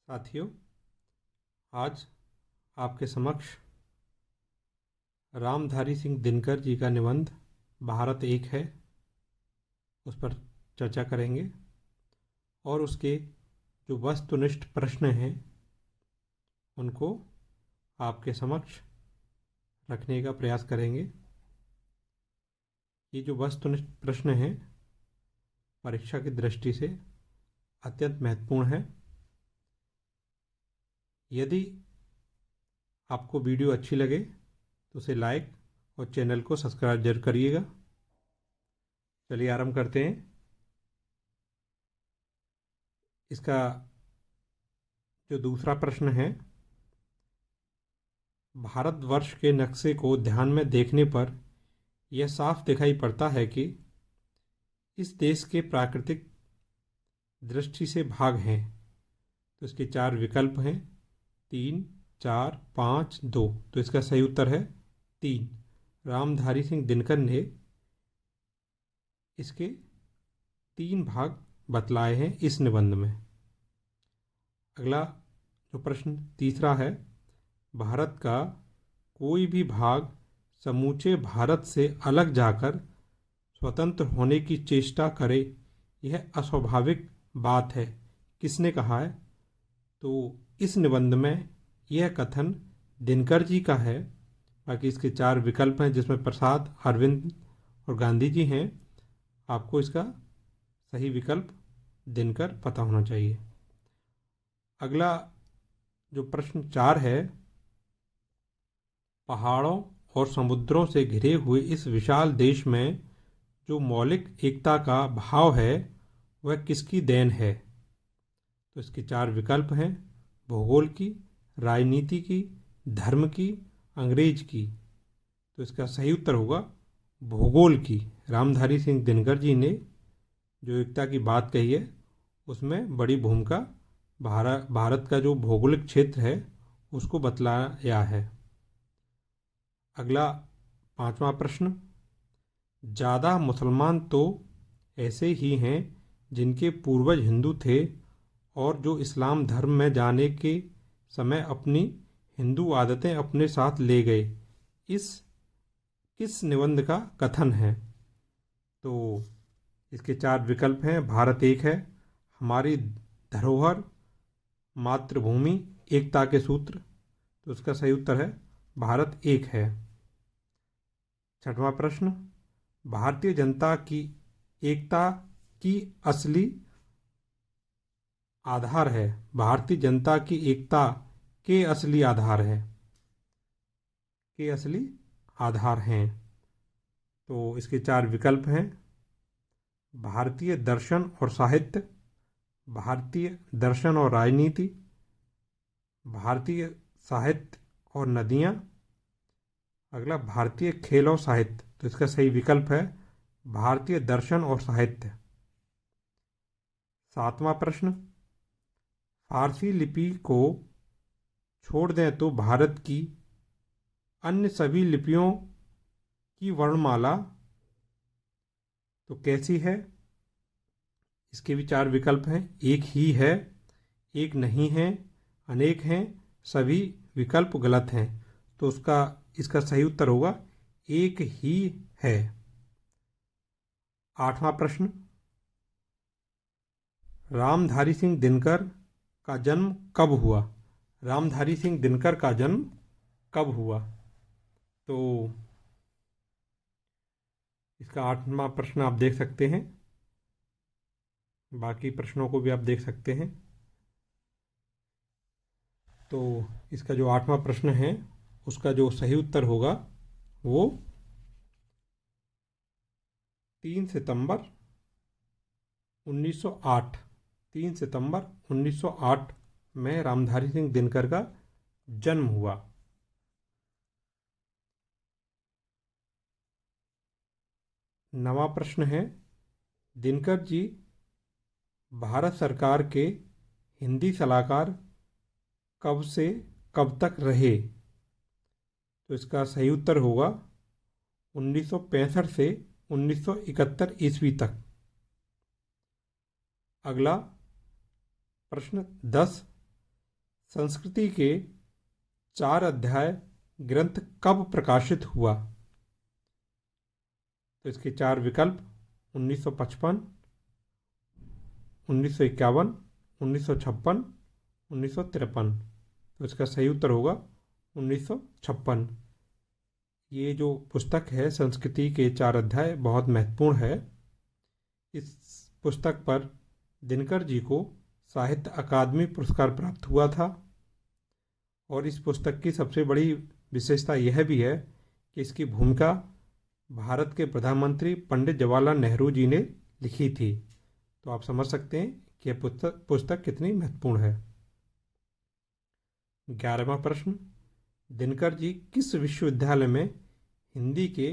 साथियों, आज आपके समक्ष रामधारी सिंह दिनकर जी का निबंध भारत एक है, उस पर चर्चा करेंगे और उसके जो वस्तुनिष्ठ प्रश्न हैं उनको आपके समक्ष रखने का प्रयास करेंगे। ये जो वस्तुनिष्ठ प्रश्न हैं परीक्षा की दृष्टि से अत्यंत महत्वपूर्ण है। यदि आपको वीडियो अच्छी लगे तो उसे लाइक और चैनल को सब्सक्राइब जरूर करिएगा। चलिए आरंभ करते हैं। इसका जो दूसरा प्रश्न है, भारतवर्ष के नक्शे को ध्यान में देखने पर यह साफ दिखाई पड़ता है कि इस देश के प्राकृतिक दृष्टि से भाग हैं। तो इसके 4 विकल्प हैं, 3, 4, 5, 2। तो इसका सही उत्तर है 3। रामधारी सिंह दिनकर ने इसके 3 भाग बतलाए हैं इस निबंध में। अगला जो प्रश्न तीसरा है, भारत का कोई भी भाग समूचे भारत से अलग जाकर स्वतंत्र होने की चेष्टा करे, यह अस्वाभाविक बात है, किसने कहा है? तो इस निबंध में यह कथन दिनकर जी का है। बाकी इसके 4 विकल्प हैं जिसमें प्रसाद, अरविंद और गांधी जी हैं। आपको इसका सही विकल्प दिनकर पता होना चाहिए। अगला जो प्रश्न 4 है, पहाड़ों और समुद्रों से घिरे हुए इस विशाल देश में जो मौलिक एकता का भाव है वह किसकी देन है? तो इसके 4 विकल्प हैं, भूगोल की, राजनीति की, धर्म की, अंग्रेज की। तो इसका सही उत्तर होगा भूगोल की। रामधारी सिंह दिनकर जी ने जो एकता की बात कही है उसमें बड़ी भूमिका भारत का जो भौगोलिक क्षेत्र है उसको बतलाया है। अगला 5वां प्रश्न, ज़्यादा मुसलमान तो ऐसे ही हैं जिनके पूर्वज हिंदू थे और जो इस्लाम धर्म में जाने के समय अपनी हिंदू आदतें अपने साथ ले गए। इस किस निबंध का कथन है? तो इसके 4 विकल्प हैं, भारत एक है, हमारी धरोहर, मातृभूमि, एकता के सूत्र। तो इसका सही उत्तर है भारत एक है। 6वां प्रश्न, भारतीय जनता की एकता की असली आधार है। भारतीय जनता की एकता के असली आधार है, के असली आधार हैं। तो इसके 4 विकल्प हैं, भारतीय दर्शन और साहित्य, भारतीय दर्शन और राजनीति, भारतीय साहित्य और नदियाँ, अगला भारतीय खेल और साहित्य। तो इसका सही विकल्प है भारतीय दर्शन और साहित्य। 7वां प्रश्न, फारसी लिपि को छोड़ दें तो भारत की अन्य सभी लिपियों की वर्णमाला तो कैसी है? इसके भी 4 विकल्प हैं, एक ही है, एक नहीं है, अनेक हैं, सभी विकल्प गलत हैं। तो इसका सही उत्तर होगा एक ही है। 8वां प्रश्न, रामधारी सिंह दिनकर का जन्म कब हुआ? रामधारी सिंह दिनकर का जन्म कब हुआ? तो इसका 8वां प्रश्न आप देख सकते हैं, बाकी प्रश्नों को भी आप देख सकते हैं। तो इसका जो 8वां प्रश्न है उसका जो सही उत्तर होगा वो 3 सितंबर 1908 3 सितंबर 1908 में रामधारी सिंह दिनकर का जन्म हुआ। नवा प्रश्न है, दिनकर जी भारत सरकार के हिंदी सलाहकार कब से कब तक रहे? तो इसका सही उत्तर होगा 1965 से 1971 ईस्वी तक। अगला प्रश्न 10, संस्कृति के 4 अध्याय ग्रंथ कब प्रकाशित हुआ? तो इसके 4 विकल्प 1955, 1951, 1956, 1953। तो इसका सही उत्तर होगा 1956। ये जो पुस्तक है संस्कृति के 4 अध्याय बहुत महत्वपूर्ण है। इस पुस्तक पर दिनकर जी को साहित्य अकादमी पुरस्कार प्राप्त हुआ था और इस पुस्तक की सबसे बड़ी विशेषता यह भी है कि इसकी भूमिका भारत के प्रधानमंत्री पंडित जवाहरलाल नेहरू जी ने लिखी थी। तो आप समझ सकते हैं कि यह पुस्तक कितनी महत्वपूर्ण है। 11वां प्रश्न, दिनकर जी किस विश्वविद्यालय में हिंदी के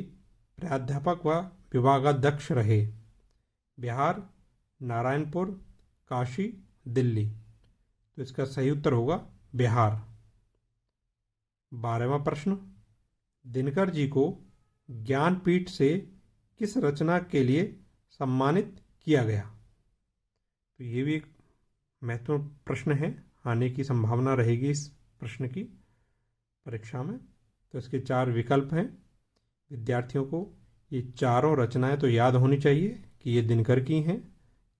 प्राध्यापक व विभागाध्यक्ष रहे? बिहार, नारायणपुर, काशी, दिल्ली। तो इसका सही उत्तर होगा बिहार। 12वां प्रश्न, दिनकर जी को ज्ञानपीठ से किस रचना के लिए सम्मानित किया गया? तो ये भी एक महत्वपूर्ण प्रश्न है, आने की संभावना रहेगी इस प्रश्न की परीक्षा में। तो इसके 4 विकल्प हैं। विद्यार्थियों को ये चारों रचनाएं तो याद होनी चाहिए कि ये दिनकर की हैं।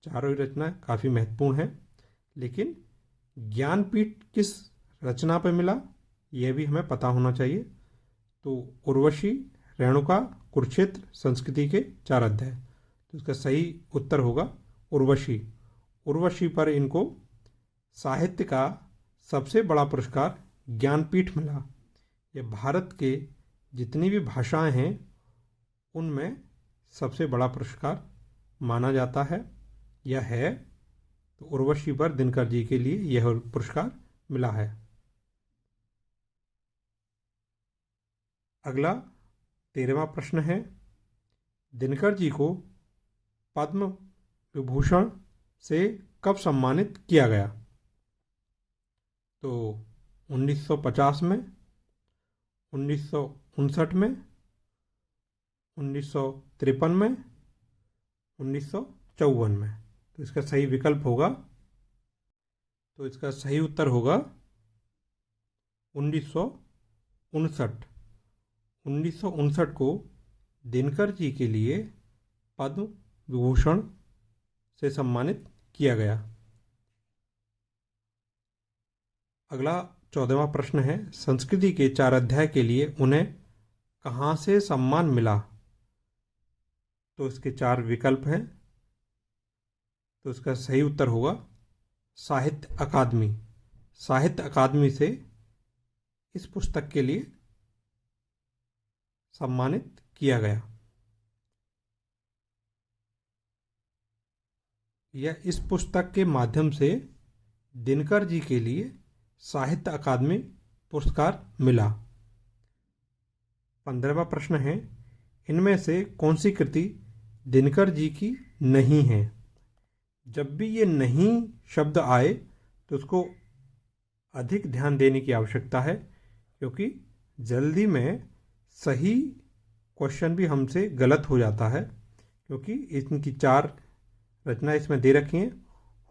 चारों ही रचनाएं काफ़ी महत्वपूर्ण हैं, लेकिन ज्ञानपीठ किस रचना पर मिला यह भी हमें पता होना चाहिए। तो उर्वशी, रेणुका, कुरुक्षेत्र, संस्कृति के 4 अध्याय। तो इसका सही उत्तर होगा उर्वशी। उर्वशी पर इनको साहित्य का सबसे बड़ा पुरस्कार ज्ञानपीठ मिला। यह भारत के जितनी भी भाषाएं हैं उनमें सबसे बड़ा पुरस्कार माना जाता है, यह है। तो उर्वशी पर दिनकर जी के लिए यह पुरस्कार मिला है। अगला 13वां प्रश्न है, दिनकर जी को पद्म विभूषण से कब सम्मानित किया गया? तो 1950 में, 1959 में, 1953 में, 1954 में। तो इसका सही विकल्प होगा, तो इसका सही उत्तर होगा 1959। 1959 को दिनकर जी के लिए पद्म विभूषण से सम्मानित किया गया। अगला 14वां प्रश्न है, संस्कृति के 4 अध्याय के लिए उन्हें कहाँ से सम्मान मिला? तो इसके 4 विकल्प हैं। तो इसका सही उत्तर होगा साहित्य अकादमी। साहित्य अकादमी से इस पुस्तक के लिए सम्मानित किया गया। यह इस पुस्तक के माध्यम से दिनकर जी के लिए साहित्य अकादमी पुरस्कार मिला। 15वां प्रश्न है, इनमें से कौन सी कृति दिनकर जी की नहीं है? जब भी ये नहीं शब्द आए तो उसको अधिक ध्यान देने की आवश्यकता है, क्योंकि जल्दी में सही क्वेश्चन भी हमसे गलत हो जाता है। क्योंकि इनकी 4 रचना इसमें दे रखी हैं,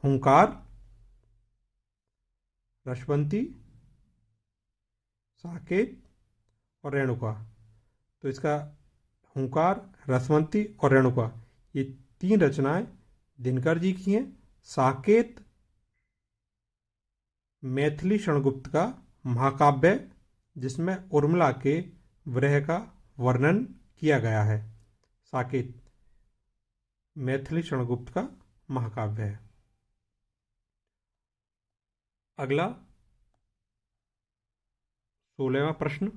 हुंकार, रसवंती, साकेत और रेणुका। तो इसका हुंकार, रसवंती और रेणुका ये 3 रचनाएं दिनकर जी की हैं। साकेत मैथिली शरणगुप्त का महाकाव्य, जिसमें उर्मिला के विरह का वर्णन किया गया है। साकेत मैथिली शरणगुप्त का महाकाव्य है। अगला 16वां प्रश्न,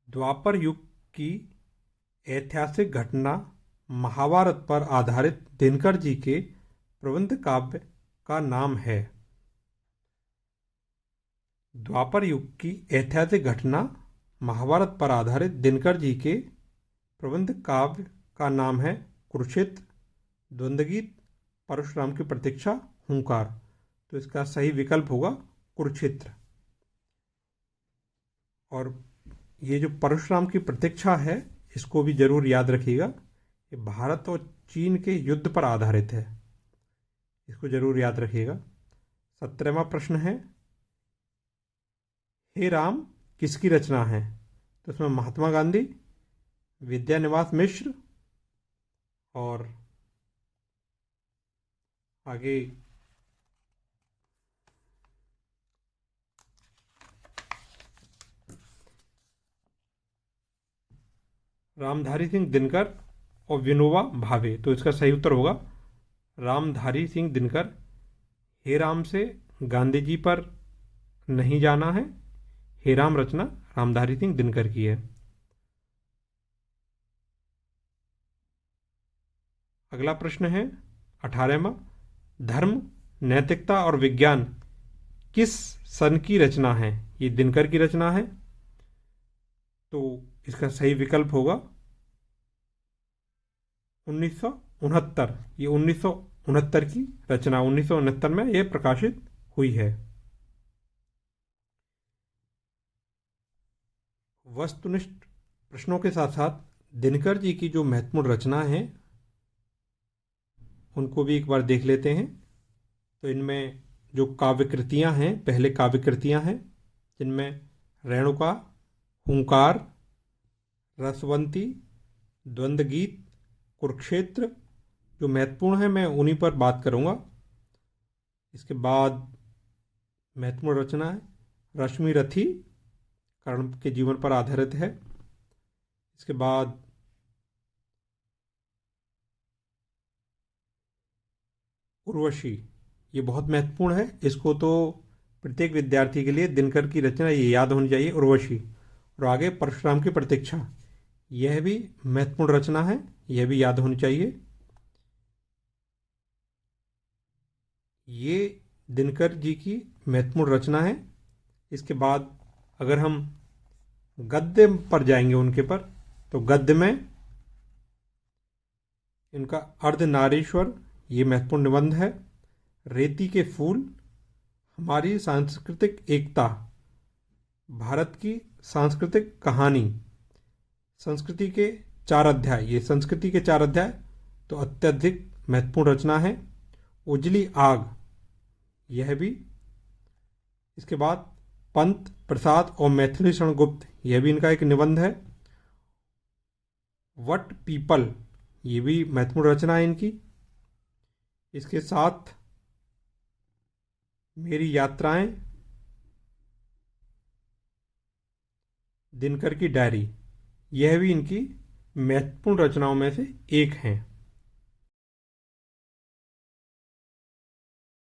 द्वापर युग की ऐतिहासिक घटना महाभारत पर आधारित दिनकर जी के प्रबंध काव्य का नाम है? द्वापर युग की ऐतिहासिक घटना महाभारत पर आधारित दिनकर जी के प्रबंध काव्य का नाम है कुरुक्षेत्र, द्वंद्वगीत, परशुराम की प्रतीक्षा, हुंकार। तो इसका सही विकल्प होगा कुरुक्षेत्र। और ये जो परशुराम की प्रतीक्षा है इसको भी जरूर याद रखिएगा, ये भारत और चीन के युद्ध पर आधारित है, इसको जरूर याद रखिएगा। 17वां प्रश्न है, हे राम किसकी रचना है? तो इसमें महात्मा गांधी, विद्यानिवास मिश्र और आगे रामधारी सिंह दिनकर और विनोबा भावे। तो इसका सही उत्तर होगा रामधारी सिंह दिनकर। हे राम से गांधी जी पर नहीं जाना है। हे राम रचना रामधारी सिंह दिनकर की है। अगला प्रश्न है 18वां, धर्म, नैतिकता और विज्ञान किस सन की रचना है? ये दिनकर की रचना है। तो इसका सही विकल्प होगा 1969। ये 1969 की रचना, 1969 में यह प्रकाशित हुई है। वस्तुनिष्ठ प्रश्नों के साथ साथ दिनकर जी की जो महत्वपूर्ण रचना है उनको भी एक बार देख लेते हैं। तो इनमें जो काव्यकृतियाँ हैं, पहले काव्यकृतियाँ हैं जिनमें रेणुका, हुंकार, रसवंती, द्वंद्व गीत, कुरुक्षेत्र जो महत्वपूर्ण है, मैं उन्हीं पर बात करूँगा। इसके बाद महत्वपूर्ण रचना है रश्मि रथी, कर्ण के जीवन पर आधारित है। इसके बाद उर्वशी, ये बहुत महत्वपूर्ण है। इसको तो प्रत्येक विद्यार्थी के लिए दिनकर की रचना ये याद होनी चाहिए, उर्वशी। और आगे परशुराम की प्रतीक्षा, यह भी महत्वपूर्ण रचना है, यह भी याद होनी चाहिए। ये दिनकर जी की महत्वपूर्ण रचना है। इसके बाद अगर हम गद्य पर जाएंगे उनके पर, तो गद्य में इनका अर्धनारीश्वर ये महत्वपूर्ण निबंध है। रेती के फूल, हमारी सांस्कृतिक एकता, भारत की सांस्कृतिक कहानी, संस्कृति के 4 अध्याय, ये संस्कृति के 4 अध्याय तो अत्यधिक महत्वपूर्ण रचना है। उजली आग, यह भी। इसके बाद पंत प्रसाद और मैथिली शरण गुप्त, यह भी इनका एक निबंध है। वट पीपल, ये भी महत्वपूर्ण रचना है इनकी। इसके साथ मेरी यात्राएं, दिनकर की डायरी, यह भी इनकी महत्वपूर्ण रचनाओं में से एक हैं।